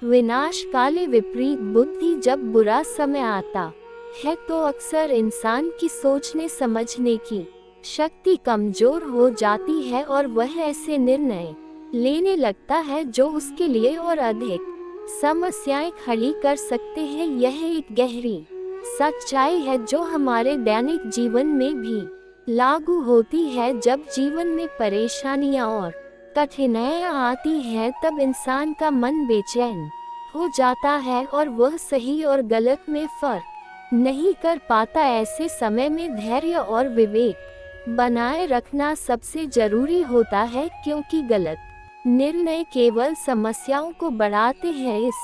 विनाश काले विपरीत बुद्धि। जब बुरा समय आता है तो अक्सर इंसान की सोचने समझने की शक्ति कमजोर हो जाती है और वह ऐसे निर्णय लेने लगता है जो उसके लिए और अधिक समस्याएं खड़ी कर सकते हैं। यह एक गहरी सच्चाई है जो हमारे दैनिक जीवन में भी लागू होती है। जब जीवन में परेशानियां और कठिनाइयां आती हैं तब इंसान का मन बेचैन हो जाता है और वह सही और गलत में फर्क नहीं कर पाता। ऐसे समय में धैर्य और विवेक बनाए रखना सबसे जरूरी होता है, क्योंकि गलत निर्णय केवल समस्याओं को बढ़ाते हैं। इस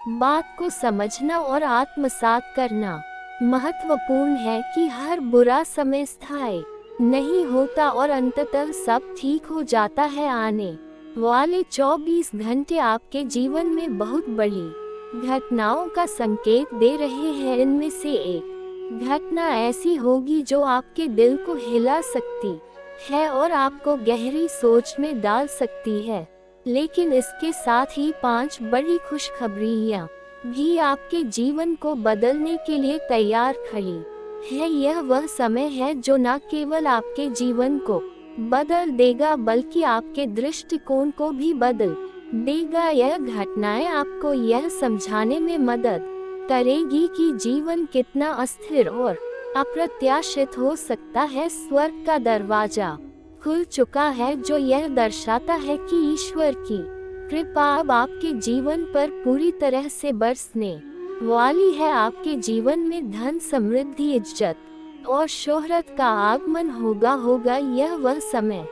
बात को समझना और आत्मसात करना महत्वपूर्ण है कि हर बुरा समय स्थायी नहीं होता और अंततः सब ठीक हो जाता है। आने वाले 24 घंटे आपके जीवन में बहुत बड़ी घटनाओं का संकेत दे रहे हैं। इनमें से एक घटना ऐसी होगी जो आपके दिल को हिला सकती है और आपको गहरी सोच में डाल सकती है, लेकिन इसके साथ ही 5 बड़ी खुशखबरियां भी आपके जीवन को बदलने के लिए तैयार खड़ी है। यह वह समय है जो न केवल आपके जीवन को बदल देगा बल्कि आपके दृष्टिकोण को भी बदल देगा। यह घटनाएं आपको यह समझाने में मदद करेगी कि जीवन कितना अस्थिर और अप्रत्याशित हो सकता है। स्वर्ग का दरवाजा खुल चुका है, जो यह दर्शाता है कि ईश्वर की कृपा अब आपके जीवन पर पूरी तरह से बरसने वाली है। आपके जीवन में धन, समृद्धि, इज्जत और शोहरत का आगमन होगा। यह वह समय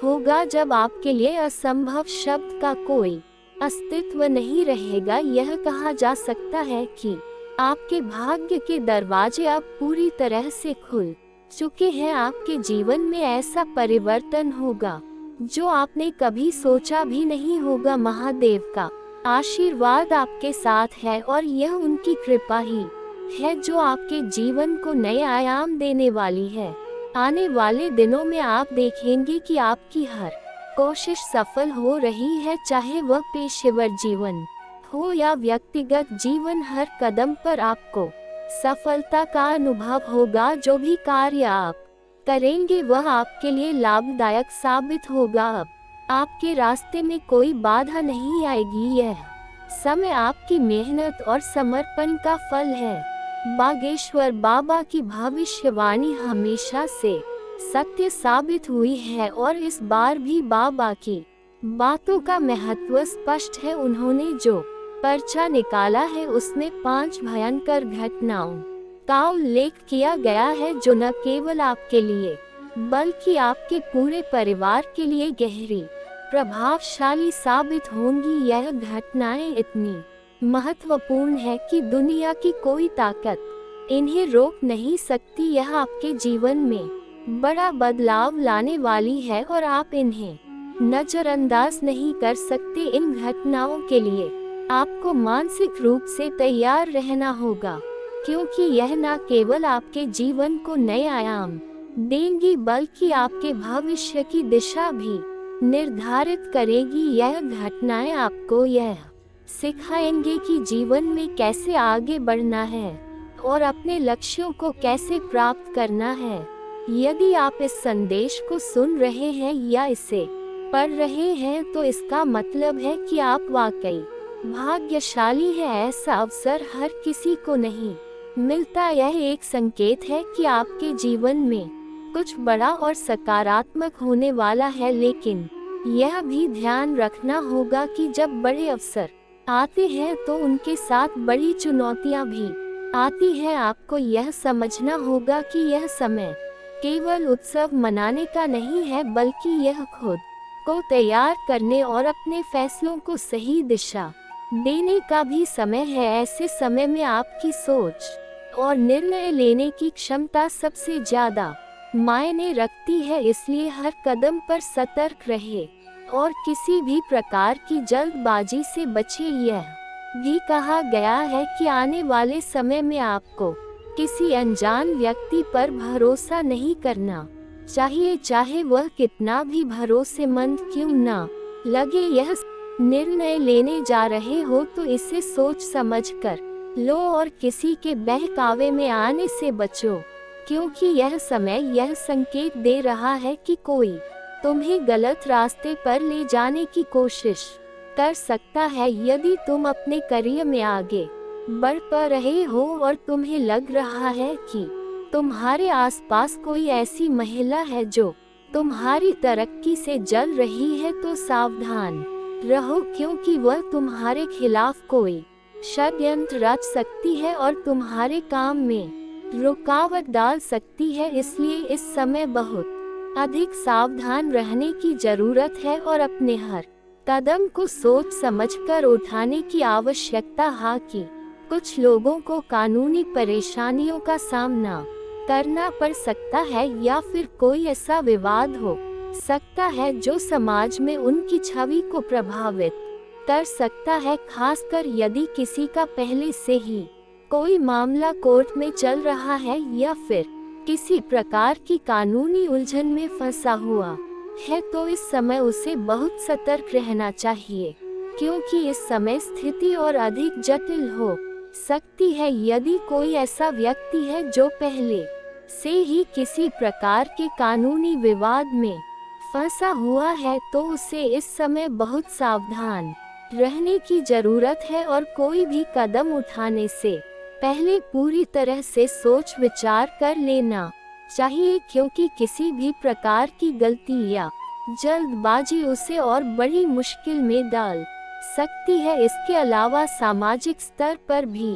होगा जब आपके लिए असंभव शब्द का कोई अस्तित्व नहीं रहेगा। यह कहा जा सकता है कि आपके भाग्य के दरवाजे अब पूरी तरह से खुल चुके हैं। आपके जीवन में ऐसा परिवर्तन होगा जो आपने कभी सोचा भी नहीं होगा। महादेव का आशीर्वाद आपके साथ है और यह उनकी कृपा ही है जो आपके जीवन को नए आयाम देने वाली है। आने वाले दिनों में आप देखेंगे कि आपकी हर कोशिश सफल हो रही है, चाहे वह पेशेवर जीवन हो या व्यक्तिगत जीवन। हर कदम पर आपको सफलता का अनुभव होगा। जो भी कार्य आप करेंगे वह आपके लिए लाभदायक साबित होगा। अब आपके रास्ते में कोई बाधा नहीं आएगी। यह समय आपकी मेहनत और समर्पण का फल है। बागेश्वर बाबा की भविष्यवाणी हमेशा से सत्य साबित हुई है और इस बार भी बाबा की बातों का महत्व स्पष्ट है। उन्होंने जो पर्चा निकाला है उसमें 5 भयंकर घटनाओं का उल्लेख किया गया है जो न केवल आपके लिए बल्कि आपके पूरे परिवार के लिए गहरी प्रभावशाली साबित होंगी। यह घटनाएं इतनी महत्वपूर्ण है कि दुनिया की कोई ताकत इन्हें रोक नहीं सकती। यह आपके जीवन में बड़ा बदलाव लाने वाली है और आप इन्हें नजरअंदाज नहीं कर सकते। इन घटनाओं के लिए आपको मानसिक रूप से तैयार रहना होगा, क्योंकि यह न केवल आपके जीवन को नए आयाम देंगी बल्कि आपके भविष्य की दिशा भी निर्धारित करेगी। यह घटनाएं आपको यह सिखाएंगे कि जीवन में कैसे आगे बढ़ना है और अपने लक्ष्यों को कैसे प्राप्त करना है। यदि आप इस संदेश को सुन रहे हैं या इसे पढ़ रहे हैं तो इसका मतलब है कि आप वाकई भाग्यशाली हैं। ऐसा अवसर हर किसी को नहीं मिलता। यह एक संकेत है कि आपके जीवन में कुछ बड़ा और सकारात्मक होने वाला है, लेकिन यह भी ध्यान रखना होगा कि जब बड़े अवसर आते हैं तो उनके साथ बड़ी चुनौतियां भी आती हैं। आपको यह समझना होगा कि यह समय केवल उत्सव मनाने का नहीं है, बल्कि यह खुद को तैयार करने और अपने फैसलों को सही दिशा देने का भी समय है। ऐसे समय में आपकी सोच और निर्णय लेने की क्षमता सबसे ज्यादा मायने रखती है, इसलिए हर कदम पर सतर्क रहे और किसी भी प्रकार की जल्दबाजी से बचे। यह भी कहा गया है कि आने वाले समय में आपको किसी अनजान व्यक्ति पर भरोसा नहीं करना चाहिए, चाहे वह कितना भी भरोसेमंद क्यों न लगे। यह निर्णय लेने जा रहे हो तो इसे सोच समझकर लो और किसी के बहकावे में आने से बचो, क्योंकि यह समय यह संकेत दे रहा है कि कोई तुम्हें गलत रास्ते पर ले जाने की कोशिश कर सकता है। यदि तुम अपने करियर में आगे बढ़ पा रहे हो और तुम्हें लग रहा है कि तुम्हारे आसपास कोई ऐसी महिला है जो तुम्हारी तरक्की से जल रही है, तो सावधान रहो, क्योंकि वह तुम्हारे खिलाफ कोई षड्यंत्र रच सकती है और तुम्हारे काम में रुकावट डाल सकती है। इसलिए इस समय बहुत अधिक सावधान रहने की जरूरत है और अपने हर कदम को सोच समझकर उठाने की आवश्यकता है कि कुछ लोगों को कानूनी परेशानियों का सामना करना पड़ सकता है या फिर कोई ऐसा विवाद हो सकता है जो समाज में उनकी छवि को प्रभावित कर सकता है, खासकर यदि किसी का पहले से ही कोई मामला कोर्ट में चल रहा है या फिर किसी प्रकार की कानूनी उलझन में फंसा हुआ है, तो इस समय उसे बहुत सतर्क रहना चाहिए, क्योंकि इस समय स्थिति और अधिक जटिल हो सकती है। यदि कोई ऐसा व्यक्ति है जो पहले से ही किसी प्रकार के कानूनी विवाद में फंसा हुआ है, तो उसे इस समय बहुत सावधान रहने की जरूरत है और कोई भी कदम उठाने से पहले पूरी तरह से सोच विचार कर लेना चाहिए, क्योंकि किसी भी प्रकार की गलती या जल्दबाजी उसे और बड़ी मुश्किल में डाल सकती है। इसके अलावा सामाजिक स्तर पर भी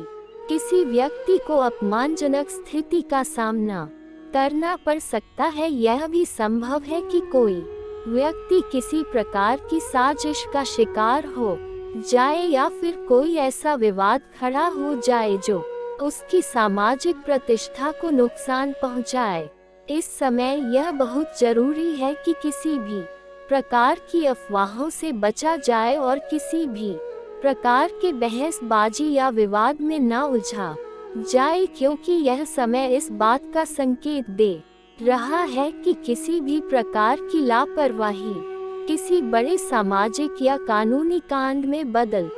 किसी व्यक्ति को अपमानजनक स्थिति का सामना करना पड़ सकता है। यह भी संभव है कि कोई व्यक्ति किसी प्रकार की साजिश का शिकार हो जाए या फिर कोई ऐसा विवाद खड़ा हो जाए जो उसकी सामाजिक प्रतिष्ठा को नुकसान पहुंचाए। इस समय यह बहुत जरूरी है कि किसी भी प्रकार की अफवाहों से बचा जाए और किसी भी प्रकार के बहसबाजी या विवाद में न उलझा जाए, क्योंकि यह समय इस बात का संकेत दे रहा है कि किसी भी प्रकार की लापरवाही किसी बड़े सामाजिक या कानूनी कांड में बदल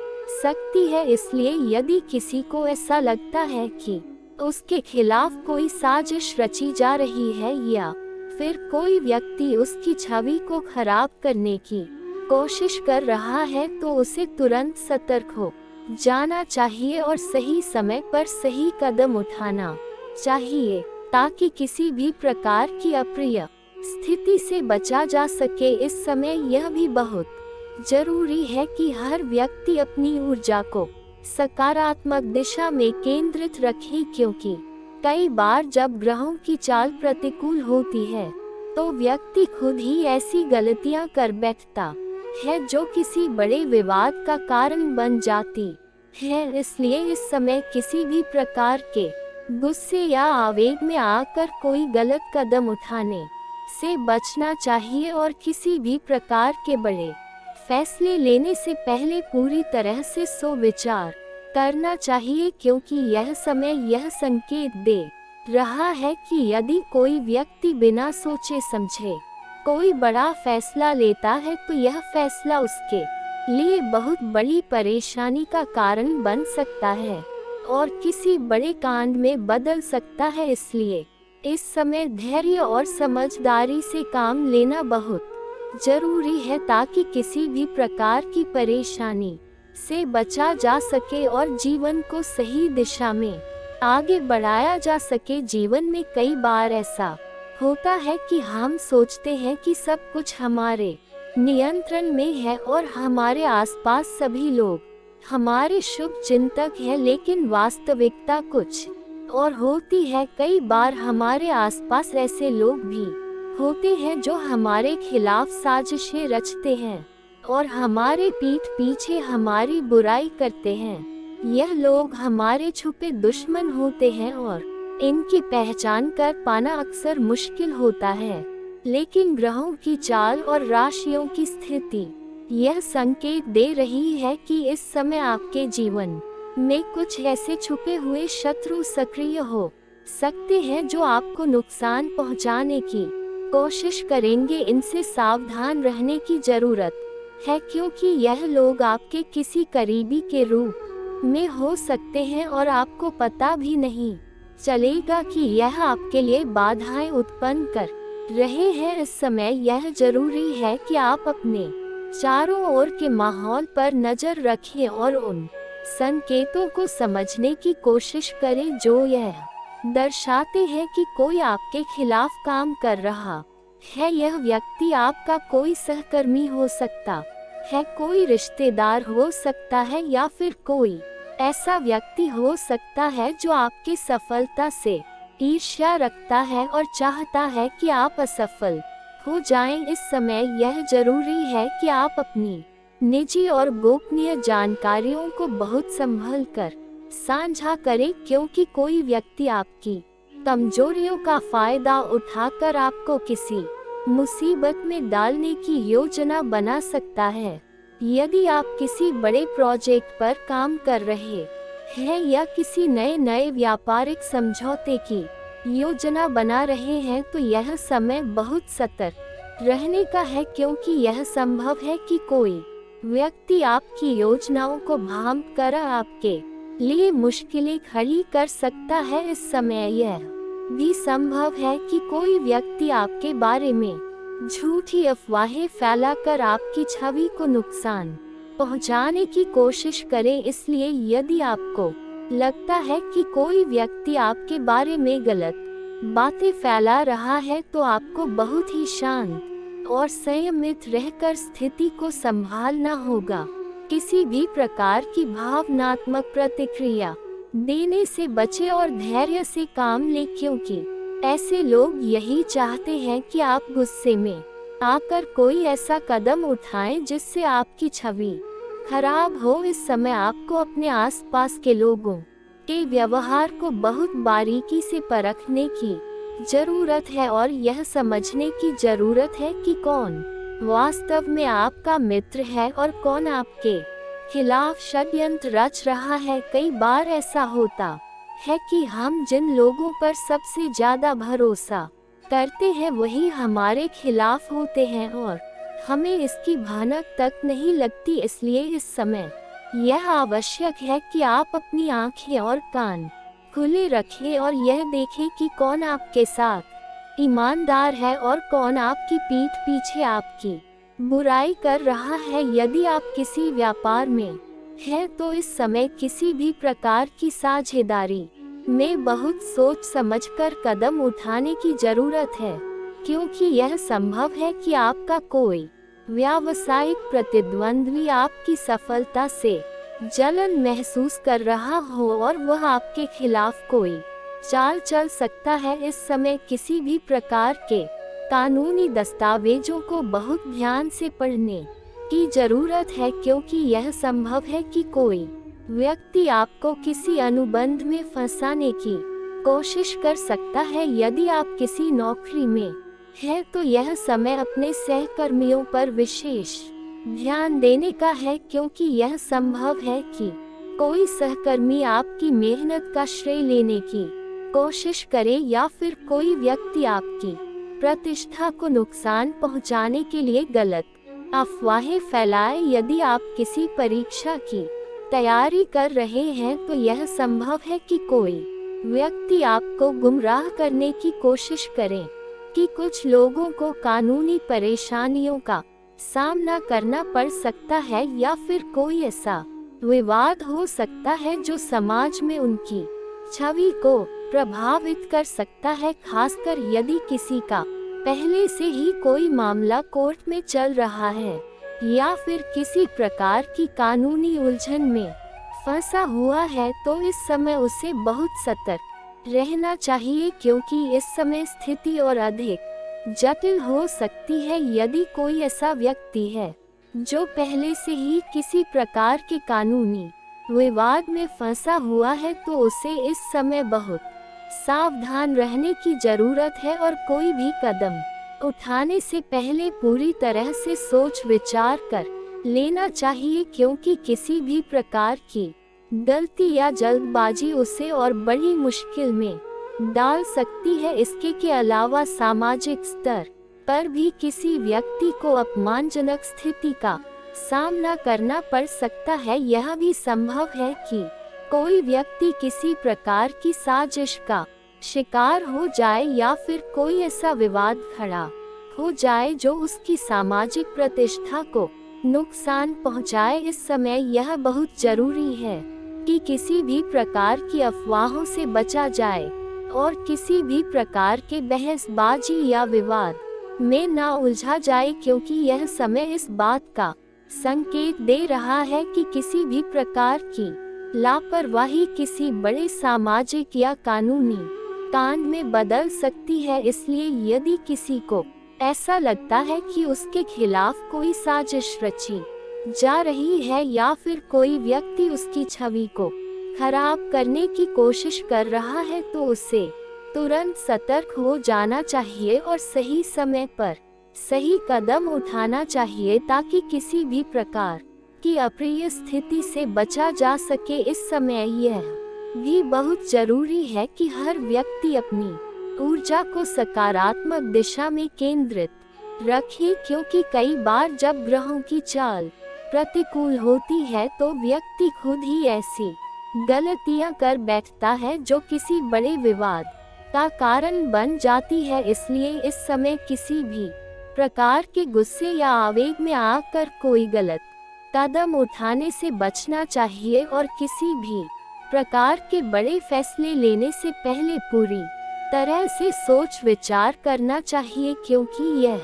सकती है। इसलिए यदि किसी को ऐसा लगता है कि उसके खिलाफ कोई साजिश रची जा रही है या फिर कोई व्यक्ति उसकी छवि को खराब करने की कोशिश कर रहा है, तो उसे तुरंत सतर्क हो जाना चाहिए और सही समय पर सही कदम उठाना चाहिए, ताकि किसी भी प्रकार की अप्रिय स्थिति से बचा जा सके। इस समय यह भी बहुत जरूरी है कि हर व्यक्ति अपनी ऊर्जा को सकारात्मक दिशा में केंद्रित रखे, क्योंकि कई बार जब ग्रहों की चाल प्रतिकूल होती है तो व्यक्ति खुद ही ऐसी गलतियां कर बैठता है जो किसी बड़े विवाद का कारण बन जाती है। इसलिए इस समय किसी भी प्रकार के गुस्से या आवेग में आकर कोई गलत कदम उठाने से बचना चाहिए और किसी भी प्रकार के बड़े फैसले लेने से पहले पूरी तरह से विचार करना चाहिए, क्योंकि यह समय यह संकेत दे रहा है कि यदि कोई व्यक्ति बिना सोचे समझे कोई बड़ा फैसला लेता है तो यह फैसला उसके लिए बहुत बड़ी परेशानी का कारण बन सकता है और किसी बड़े कांड में बदल सकता है। इसलिए इस समय धैर्य और समझदारी से काम लेना बहुत जरूरी है, ताकि किसी भी प्रकार की परेशानी से बचा जा सके और जीवन को सही दिशा में आगे बढ़ाया जा सके। जीवन में कई बार ऐसा होता है कि हम सोचते हैं कि सब कुछ हमारे नियंत्रण में है और हमारे आसपास सभी लोग हमारे शुभ चिंतक हैं, लेकिन वास्तविकता कुछ और होती है। कई बार हमारे आसपास ऐसे लोग भी होते हैं जो हमारे खिलाफ साजिशें रचते हैं और हमारे पीठ पीछे हमारी बुराई करते हैं। यह लोग हमारे छुपे दुश्मन होते हैं और इनकी पहचान कर पाना अक्सर मुश्किल होता है, लेकिन ग्रहों की चाल और राशियों की स्थिति यह संकेत दे रही है कि इस समय आपके जीवन में कुछ ऐसे छुपे हुए शत्रु सक्रिय हो सकते हैं जो आपको नुकसान पहुंचाने की कोशिश करेंगे। इनसे सावधान रहने की जरूरत है, क्योंकि यह लोग आपके किसी करीबी के रूप में हो सकते हैं और आपको पता भी नहीं चलेगा कि यह आपके लिए बाधाएं उत्पन्न कर रहे हैं। इस समय यह जरूरी है कि आप अपने चारों ओर के माहौल पर नजर रखें और उन संकेतों को समझने की कोशिश करें जो यह दर्शाते हैं कि कोई आपके खिलाफ काम कर रहा है। यह व्यक्ति आपका कोई सहकर्मी हो सकता है, कोई रिश्तेदार हो सकता है, या फिर कोई ऐसा व्यक्ति हो सकता है जो आपकी सफलता से ईर्ष्या रखता है और चाहता है कि आप असफल हो जाएं। इस समय यह जरूरी है कि आप अपनी निजी और गोपनीय जानकारियों को बहुत संभल कर साझा करें, क्योंकि कोई व्यक्ति आपकी कमजोरियों का फायदा उठाकर आपको किसी मुसीबत में डालने की योजना बना सकता है। यदि आप किसी बड़े प्रोजेक्ट पर काम कर रहे हैं या किसी नए व्यापारिक समझौते की योजना बना रहे हैं, तो यह समय बहुत सतर्क रहने का है, क्योंकि यह संभव है कि कोई व्यक्ति आपकी योजनाओं को भांप कर आपके लिए मुश्किलें खड़ी कर सकता है। इस समय यह भी संभव है कि कोई व्यक्ति आपके बारे में झूठी अफवाहें फैलाकर आपकी छवि को नुकसान पहुंचाने की कोशिश करे। इसलिए यदि आपको लगता है कि कोई व्यक्ति आपके बारे में गलत बातें फैला रहा है, तो आपको बहुत ही शांत और संयमित रहकर स्थिति को संभालना होगा। किसी भी प्रकार की भावनात्मक प्रतिक्रिया देने से बचे और धैर्य से काम लें, क्योंकि ऐसे लोग यही चाहते हैं कि आप गुस्से में आकर कोई ऐसा कदम उठाएं जिससे आपकी छवि खराब हो। इस समय आपको अपने आसपास के लोगों के व्यवहार को बहुत बारीकी से परखने की जरूरत है और यह समझने की जरूरत है कि कौन वास्तव में आपका मित्र है और कौन आपके खिलाफ षड्यंत्र रच रहा है। कई बार ऐसा होता है कि हम जिन लोगों पर सबसे ज्यादा भरोसा करते हैं वही हमारे खिलाफ होते हैं और हमें इसकी भनक तक नहीं लगती। इसलिए इस समय यह आवश्यक है कि आप अपनी आंखें और कान खुले रखें और यह देखें कि कौन आपके साथ ईमानदार है और कौन आपकी पीठ पीछे आपकी बुराई कर रहा है। यदि आप किसी व्यापार में हैं, तो इस समय किसी भी प्रकार की साझेदारी में बहुत सोच समझकर कदम उठाने की जरूरत है, क्योंकि यह संभव है कि आपका कोई व्यावसायिक प्रतिद्वंद्वी आपकी सफलता से जलन महसूस कर रहा हो और वह आपके खिलाफ कोई चाल चल सकता है। इस समय किसी भी प्रकार के कानूनी दस्तावेजों को बहुत ध्यान से पढ़ने की जरूरत है, क्योंकि यह संभव है कि कोई व्यक्ति आपको किसी अनुबंध में फंसाने की कोशिश कर सकता है। यदि आप किसी नौकरी में हैं, तो यह समय अपने सहकर्मियों पर विशेष ध्यान देने का है, क्योंकि यह संभव है कि कोई सहकर्मी आपकी मेहनत का श्रेय लेने की कोशिश करे या फिर कोई व्यक्ति आपकी प्रतिष्ठा को नुकसान पहुंचाने के लिए गलत अफवाहें फैलाए। यदि आप किसी परीक्षा की तैयारी कर रहे हैं, तो यह संभव है कि कोई व्यक्ति आपको गुमराह करने की कोशिश करे कि कुछ लोगों को कानूनी परेशानियों का सामना करना पड़ सकता है या फिर कोई ऐसा विवाद हो सकता है जो समाज में उनकी छवि को प्रभावित कर सकता है, खासकर यदि किसी का पहले से ही कोई मामला कोर्ट में चल रहा है या फिर किसी प्रकार की कानूनी उलझन में फंसा हुआ है। तो इस समय उसे बहुत सतर्क रहना चाहिए, क्योंकि इस समय स्थिति और अधिक जटिल हो सकती है। यदि कोई ऐसा व्यक्ति है जो पहले से ही किसी प्रकार के कानूनी विवाद में फंसा हुआ है, तो उसे इस समय बहुत सावधान रहने की जरूरत है और कोई भी कदम उठाने से पहले पूरी तरह से सोच विचार कर लेना चाहिए, क्योंकि किसी भी प्रकार की गलती या जल्दबाजी उसे और बड़ी मुश्किल में डाल सकती है। इसके के अलावा सामाजिक स्तर पर भी किसी व्यक्ति को अपमानजनक स्थिति का सामना करना पड़ सकता है। यह भी संभव है कि कोई व्यक्ति किसी प्रकार की साजिश का शिकार हो जाए या फिर कोई ऐसा विवाद खड़ा हो जाए जो उसकी सामाजिक प्रतिष्ठा को नुकसान पहुंचाए। इस समय यह बहुत जरूरी है कि किसी भी प्रकार की अफवाहों से बचा जाए और किसी भी प्रकार के बहसबाजी या विवाद में ना उलझा जाए, क्योंकि यह समय इस बात का संकेत दे रहा है कि किसी भी प्रकार की लापरवाही किसी बड़े सामाजिक या कानूनी कांड में बदल सकती है। इसलिए यदि किसी को ऐसा लगता है कि उसके खिलाफ कोई साजिश रची जा रही है या फिर कोई व्यक्ति उसकी छवि को खराब करने की कोशिश कर रहा है, तो उसे तुरंत सतर्क हो जाना चाहिए और सही समय पर सही कदम उठाना चाहिए ताकि किसी भी प्रकार की अप्रिय स्थिति से बचा जा सके। इस समय यह भी बहुत जरूरी है कि हर व्यक्ति अपनी ऊर्जा को सकारात्मक दिशा में केंद्रित रखे, क्योंकि कई बार जब ग्रहों की चाल प्रतिकूल होती है तो व्यक्ति खुद ही ऐसी गलतियां कर बैठता है जो किसी बड़े विवाद का कारण बन जाती है। इसलिए इस समय किसी भी प्रकार के गुस्से या आवेग में आकर कोई गलत कदम उठाने से बचना चाहिए और किसी भी प्रकार के बड़े फैसले लेने से पहले पूरी तरह से सोच विचार करना चाहिए, क्योंकि यह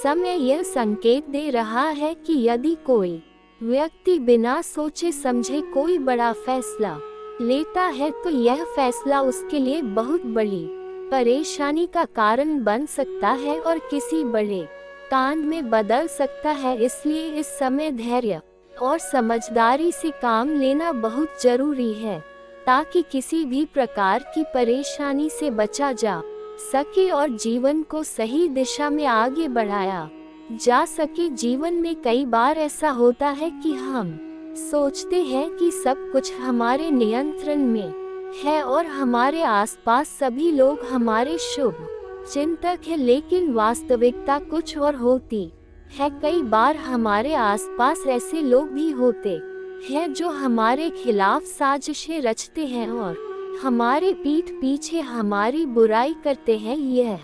समय यह संकेत दे रहा है कि यदि कोई व्यक्ति बिना सोचे समझे कोई बड़ा फैसला लेता है तो यह फैसला उसके लिए बहुत बड़ी परेशानी का कारण बन सकता है और किसी बड़े कांड में बदल सकता है। इसलिए इस समय धैर्य और समझदारी से काम लेना बहुत जरूरी है ताकि किसी भी प्रकार की परेशानी से बचा जा सके और जीवन को सही दिशा में आगे बढ़ाया जा सके। जीवन में कई बार ऐसा होता है कि हम सोचते हैं कि सब कुछ हमारे नियंत्रण में है और हमारे आसपास सभी लोग हमारे शुभ चिंतक हैं, लेकिन वास्तविकता कुछ और होती है। कई बार हमारे आसपास ऐसे लोग भी होते हैं जो हमारे खिलाफ साजिशें रचते हैं और हमारे पीठ पीछे हमारी बुराई करते हैं। यह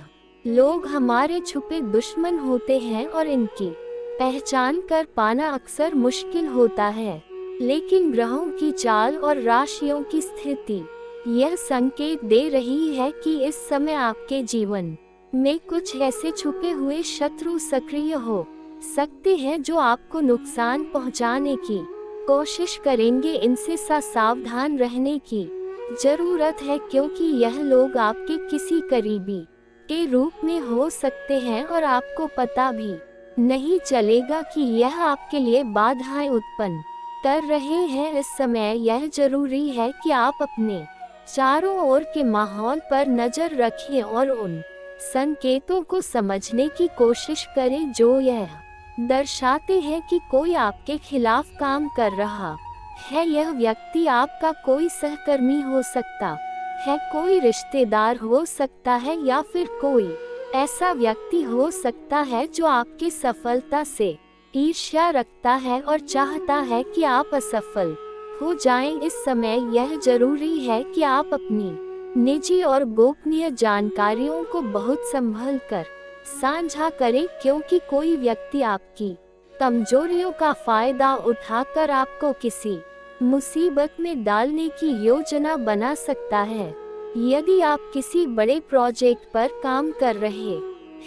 लोग हमारे छुपे दुश्मन होते हैं और इनकी पहचान कर पाना अक्सर मुश्किल होता है, लेकिन ग्रहों की चाल और राशियों की स्थिति यह संकेत दे रही है कि इस समय आपके जीवन में कुछ ऐसे छुपे हुए शत्रु सक्रिय हो सकते हैं जो आपको नुकसान पहुंचाने की कोशिश करेंगे। इनसे सावधान रहने की जरूरत है, क्योंकि यह लोग आपके किसी करीबी के रूप में हो सकते हैं और आपको पता भी नहीं चलेगा कि यह आपके लिए बाधाएं उत्पन्न कर रहे हैं। इस समय यह जरूरी है कि आप अपने चारों ओर के माहौल पर नजर रखें और उन संकेतों को समझने की कोशिश करें जो यह दर्शाते हैं कि कोई आपके खिलाफ काम कर रहा है। यह व्यक्ति आपका कोई सहकर्मी हो सकता है, कोई रिश्तेदार हो सकता है या फिर कोई ऐसा व्यक्ति हो सकता है जो आपकी सफलता से ईर्ष्या रखता है और चाहता है कि आप असफल हो जाएं। इस समय यह जरूरी है कि आप अपनी निजी और गोपनीय जानकारियों को बहुत संभल कर साझा करें, क्योंकि कोई व्यक्ति आपकी कमजोरियों का फायदा उठाकर आपको किसी मुसीबत में डालने की योजना बना सकता है। यदि आप किसी बड़े प्रोजेक्ट पर काम कर रहे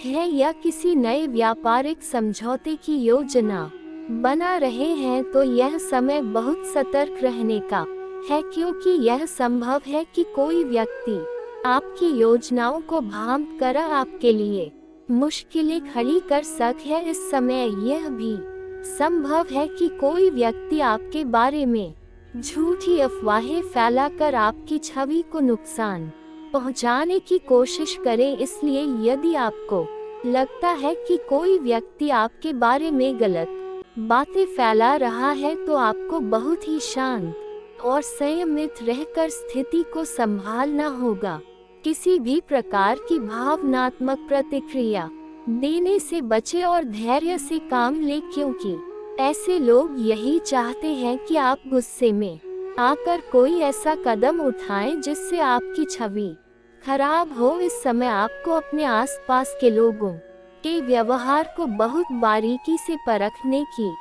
हैं या किसी नए व्यापारिक समझौते की योजना बना रहे हैं तो यह समय बहुत सतर्क रहने का है, क्योंकि यह संभव है कि कोई व्यक्ति आपकी योजनाओं को भांप कर आपके लिए मुश्किलें खड़ी कर सके। इस समय यह भी संभव है कि कोई व्यक्ति आपके बारे में झूठी अफवाहें फैलाकर आपकी छवि को नुकसान पहुंचाने की कोशिश करे। इसलिए यदि आपको लगता है कि कोई व्यक्ति आपके बारे में गलत बातें फैला रहा है तो आपको बहुत ही शांत और संयमित रहकर स्थिति को संभालना होगा। किसी भी प्रकार की भावनात्मक प्रतिक्रिया देने से बचे और धैर्य से काम ले, क्योंकि ऐसे लोग यही चाहते हैं कि आप गुस्से में आकर कोई ऐसा कदम उठाएं जिससे आपकी छवि खराब हो। इस समय आपको अपने आसपास के लोगों के व्यवहार को बहुत बारीकी से परखने की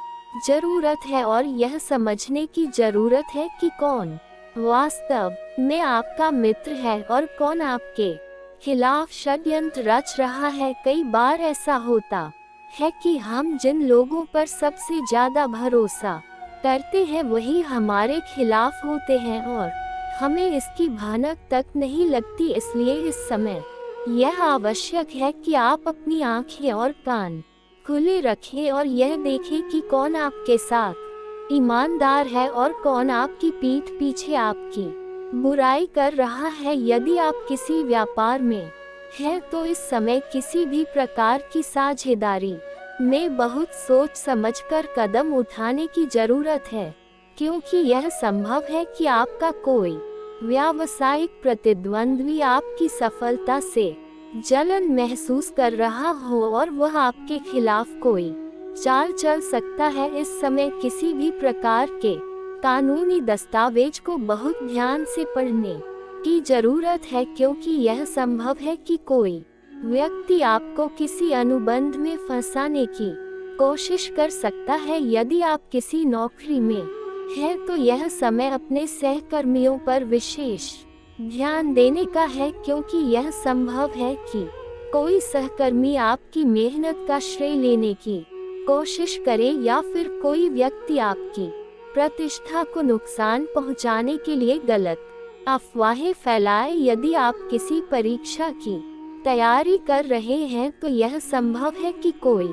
जरूरत है और यह समझने की जरूरत है कि कौन वास्तव में आपका मित्र है और कौन आपके खिलाफ षड्यंत्र रच रहा है। कई बार ऐसा होता है कि हम जिन लोगों पर सबसे ज्यादा भरोसा करते हैं वही हमारे खिलाफ होते हैं और हमें इसकी भनक तक नहीं लगती। इसलिए इस समय यह आवश्यक है कि आप अपनी आंखें और कान खुले रखें और यह देखें कि कौन आपके साथ ईमानदार है और कौन आपकी पीठ पीछे आपकी बुराई कर रहा है। यदि आप किसी व्यापार में हैं तो इस समय किसी भी प्रकार की साझेदारी में बहुत सोच समझकर कदम उठाने की जरूरत है, क्योंकि यह संभव है कि आपका कोई व्यावसायिक प्रतिद्वंद्वी आपकी सफलता से जलन महसूस कर रहा हो और वह आपके खिलाफ कोई चाल चल सकता है। इस समय किसी भी प्रकार के कानूनी दस्तावेज को बहुत ध्यान से पढ़ने की जरूरत है, क्योंकि यह संभव है कि कोई व्यक्ति आपको किसी अनुबंध में फंसाने की कोशिश कर सकता है। यदि आप किसी नौकरी में हैं तो यह समय अपने सहकर्मियों पर विशेष ध्यान देने का है, क्योंकि यह संभव है कि कोई सहकर्मी आपकी मेहनत का श्रेय लेने की कोशिश करे या फिर कोई व्यक्ति आपकी प्रतिष्ठा को नुकसान पहुंचाने के लिए गलत अफवाहें फैलाए। यदि आप किसी परीक्षा की तैयारी कर रहे हैं तो यह संभव है कि कोई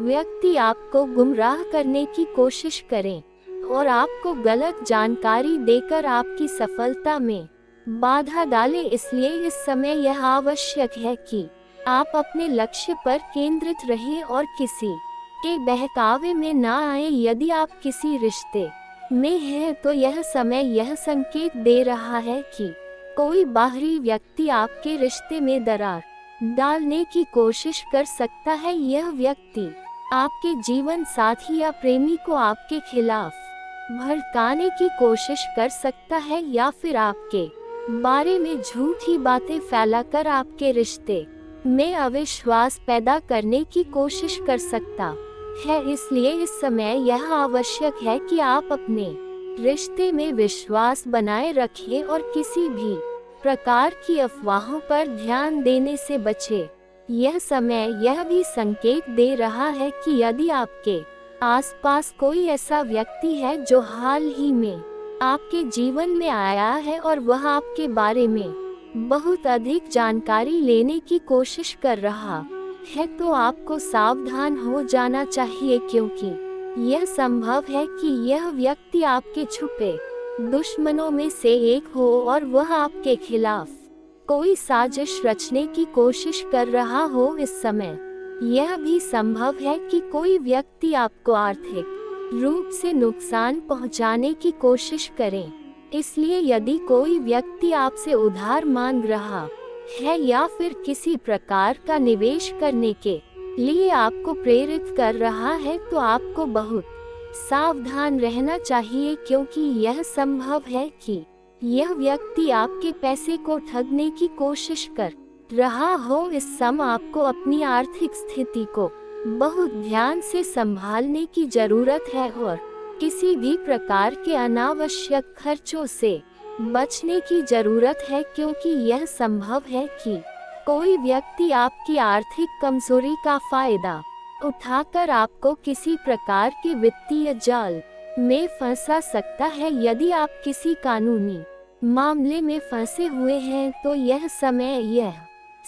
व्यक्ति आपको गुमराह करने की कोशिश करे और आपको गलत जानकारी देकर आपकी सफलता में बाधा डाले। इसलिए इस समय यह आवश्यक है कि आप अपने लक्ष्य पर केंद्रित रहें और किसी के बहकावे में ना आए। यदि आप किसी रिश्ते में हैं तो यह समय यह संकेत दे रहा है कि कोई बाहरी व्यक्ति आपके रिश्ते में दरार डालने की कोशिश कर सकता है। यह व्यक्ति आपके जीवन साथी या प्रेमी को आपके खिलाफ भड़काने की कोशिश कर सकता है या फिर आपके बारे में झूठी बातें फैलाकर आपके रिश्ते में अविश्वास पैदा करने की कोशिश कर सकता है। इसलिए इस समय यह आवश्यक है कि आप अपने रिश्ते में विश्वास बनाए रखें और किसी भी प्रकार की अफवाहों पर ध्यान देने से बचें। यह समय यह भी संकेत दे रहा है कि यदि आपके आसपास कोई ऐसा व्यक्ति है जो हाल ही में आपके जीवन में आया है और वह आपके बारे में बहुत अधिक जानकारी लेने की कोशिश कर रहा है, तो आपको सावधान हो जाना चाहिए, क्योंकि यह संभव है कि यह व्यक्ति आपके छुपे दुश्मनों में से एक हो और वह आपके खिलाफ कोई साजिश रचने की कोशिश कर रहा हो। इस समय यह भी संभव है कि कोई व्यक्ति आपको आर्थिक रूप से नुकसान पहुंचाने की कोशिश करे। इसलिए यदि कोई व्यक्ति आपसे उधार मांग रहा है या फिर किसी प्रकार का निवेश करने के लिए आपको प्रेरित कर रहा है तो आपको बहुत सावधान रहना चाहिए, क्योंकि यह संभव है कि यह व्यक्ति आपके पैसे को ठगने की कोशिश कर रहा हो। इस समय आपको अपनी आर्थिक स्थिति को बहुत ध्यान से संभालने की जरूरत है और किसी भी प्रकार के अनावश्यक खर्चों से बचने की जरूरत है, क्योंकि यह संभव है कि कोई व्यक्ति आपकी आर्थिक कमजोरी का फायदा उठाकर आपको किसी प्रकार के वित्तीय जाल में फंसा सकता है। यदि आप किसी कानूनी मामले में फंसे हुए हैं तो यह समय यह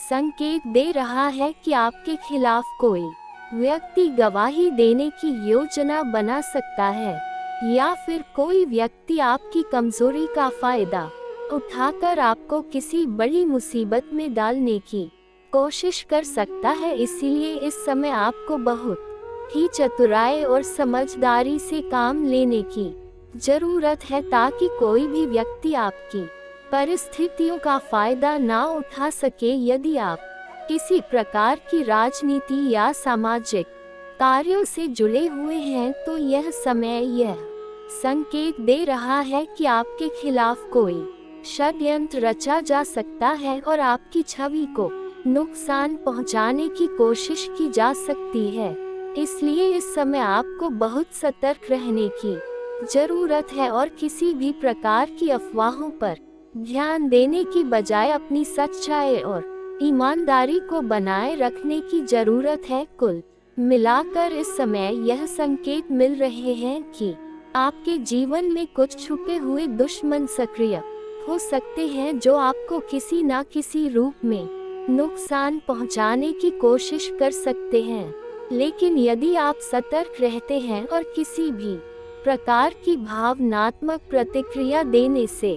संकेत दे रहा है कि आपके खिलाफ कोई व्यक्ति गवाही देने की योजना बना सकता है या फिर कोई व्यक्ति आपकी कमजोरी का फायदा उठाकर आपको किसी बड़ी मुसीबत में डालने की कोशिश कर सकता है। इसीलिए इस समय आपको बहुत ही चतुराई और समझदारी से काम लेने की जरूरत है, ताकि कोई भी व्यक्ति आपकी परिस्थितियों का फायदा ना उठा सके। यदि आप किसी प्रकार की राजनीति या सामाजिक कार्यों से जुड़े हुए हैं तो यह समय यह संकेत दे रहा है कि आपके खिलाफ कोई षड्यंत्र रचा जा सकता है और आपकी छवि को नुकसान पहुंचाने की कोशिश की जा सकती है। इसलिए इस समय आपको बहुत सतर्क रहने की जरूरत है और किसी भी प्रकार की अफवाहों पर ध्यान देने की बजाय अपनी सच्चाई और ईमानदारी को बनाए रखने की जरूरत है। कुल मिलाकर इस समय यह संकेत मिल रहे हैं कि आपके जीवन में कुछ छुपे हुए दुश्मन सक्रिय हो सकते हैं जो आपको किसी न किसी रूप में नुकसान पहुंचाने की कोशिश कर सकते हैं। लेकिन यदि आप सतर्क रहते हैं और किसी भी प्रकार की भावनात्मक प्रतिक्रिया देने से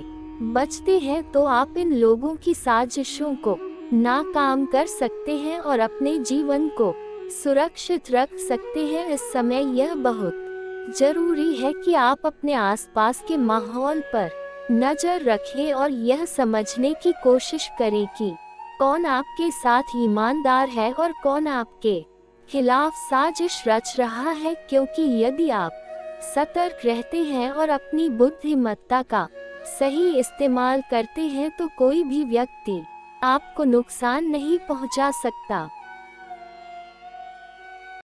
बचते हैं तो आप इन लोगों की साजिशों को नाकाम कर सकते हैं और अपने जीवन को सुरक्षित रख सकते हैं। इस समय यह बहुत जरूरी है कि आप अपने आसपास के माहौल पर नजर रखें और यह समझने की कोशिश करें कि कौन आपके साथ ईमानदार है और कौन आपके खिलाफ साजिश रच रहा है, क्योंकि यदि आप सतर्क रहते हैं और अपनी बुद्धिमत्ता का सही इस्तेमाल करते हैं तो कोई भी व्यक्ति आपको नुकसान नहीं पहुंचा सकता।